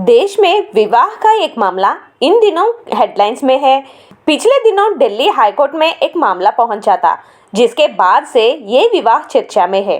देश में विवाह का एक मामला इन दिनों हेडलाइंस में है। पिछले दिनों दिल्ली हाईकोर्ट में एक मामला पहुंचा था, जिसके बाद से ये विवाह चर्चा में है।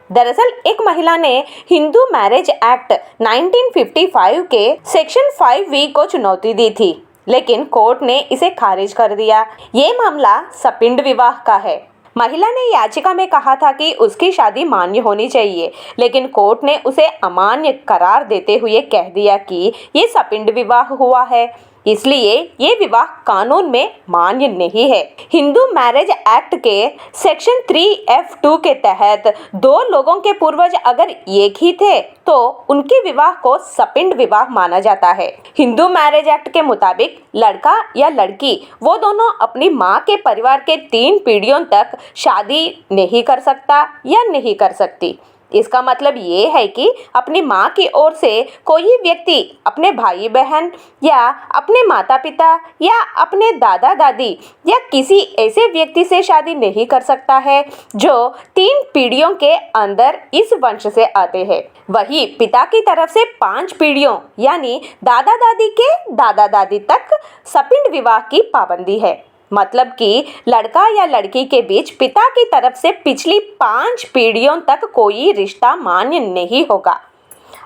दरअसल एक महिला ने हिंदू मैरिज एक्ट 1955 के सेक्शन 5V को चुनौती दी थी, लेकिन कोर्ट ने इसे खारिज कर दिया। ये मामला सपिंड विवाह का है। महिला ने याचिका में कहा था कि उसकी शादी मान्य होनी चाहिए, लेकिन कोर्ट ने उसे अमान्य करार देते हुए कह दिया कि ये सपिंड विवाह हुआ है, इसलिए ये विवाह कानून में मान्य नहीं है। हिंदू मैरिज एक्ट के सेक्शन 3F2 के तहत दो लोगों के पूर्वज अगर एक ही थे तो उनके विवाह को सपिंड विवाह माना जाता है। हिंदू मैरिज एक्ट के मुताबिक लड़का या लड़की वो दोनों अपनी माँ के परिवार के 3 पीढ़ियों तक शादी नहीं कर सकता या नहीं कर सकती। इसका मतलब ये है कि अपनी माँ की ओर से कोई व्यक्ति अपने भाई बहन या अपने माता पिता या अपने दादा दादी या किसी ऐसे व्यक्ति से शादी नहीं कर सकता है जो 3 पीढ़ियों के अंदर इस वंश से आते हैं। वही पिता की तरफ से 5 पीढ़ियों यानी दादा दादी के दादा दादी तक सपिंड विवाह की पाबंदी है। मतलब कि लड़का या लड़की के बीच पिता की तरफ से पिछली 5 पीढ़ियों तक कोई रिश्ता मान्य नहीं होगा।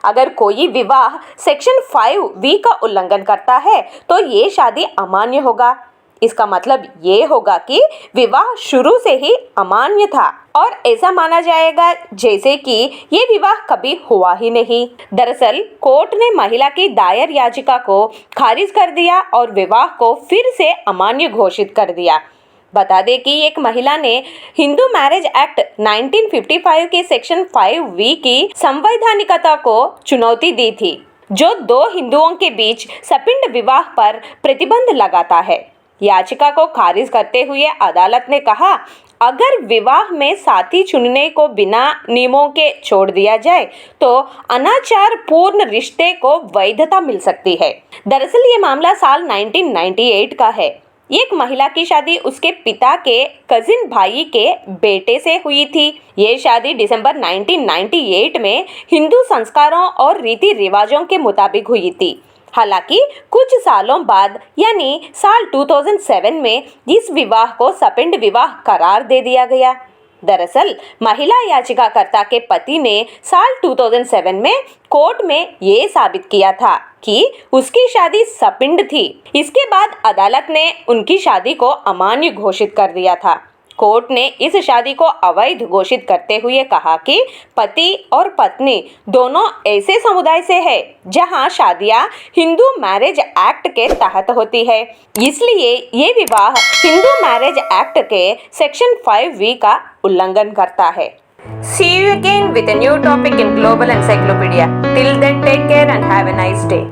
अगर कोई विवाह सेक्शन 5V का उल्लंघन करता है तो ये शादी अमान्य होगा। इसका मतलब ये होगा कि विवाह शुरू से ही अमान्य था और ऐसा माना जाएगा जैसे कि ये विवाह कभी हुआ ही नहीं। दरअसल कोर्ट ने महिला की दायर याचिका को खारिज कर दिया और विवाह को फिर से अमान्य घोषित कर दिया। बता दें कि एक महिला ने हिंदू मैरिज एक्ट 1955 के सेक्शन 5V की संवैधानिकता को चुनौती दी थी, जो 2 हिंदुओं के बीच सपिंड विवाह पर प्रतिबंध लगाता है। याचिका को खारिज करते हुए अदालत ने कहा, अगर विवाह में साथी चुनने को बिना नियमों के छोड़ दिया जाए तो अनाचार पूर्ण रिश्ते को वैधता मिल सकती है। दरअसल ये मामला साल 1998 का है। एक महिला की शादी उसके पिता के कजिन भाई के बेटे से हुई थी। ये शादी दिसंबर 1998 में हिंदू संस्कारों और रीति रिवाजों के मुताबिक हुई थी। हालांकि कुछ सालों बाद यानी साल 2007 में इस विवाह को सपिंड विवाह करार दे दिया गया। दरअसल महिला याचिकाकर्ता के पति ने साल 2007 में कोर्ट में ये साबित किया था कि उसकी शादी सपिंड थी। इसके बाद अदालत ने उनकी शादी को अमान्य घोषित कर दिया था। कोर्ट ने इस शादी को अवैध घोषित करते हुए कहा कि पति और पत्नी दोनों ऐसे समुदाय से है जहां शादियां हिंदू मैरिज एक्ट के तहत होती है, इसलिए ये विवाह हिंदू मैरिज एक्ट के सेक्शन 5V का उल्लंघन करता है। See you again with a new topic in Global Encyclopedia. Till then, take care and have a nice day.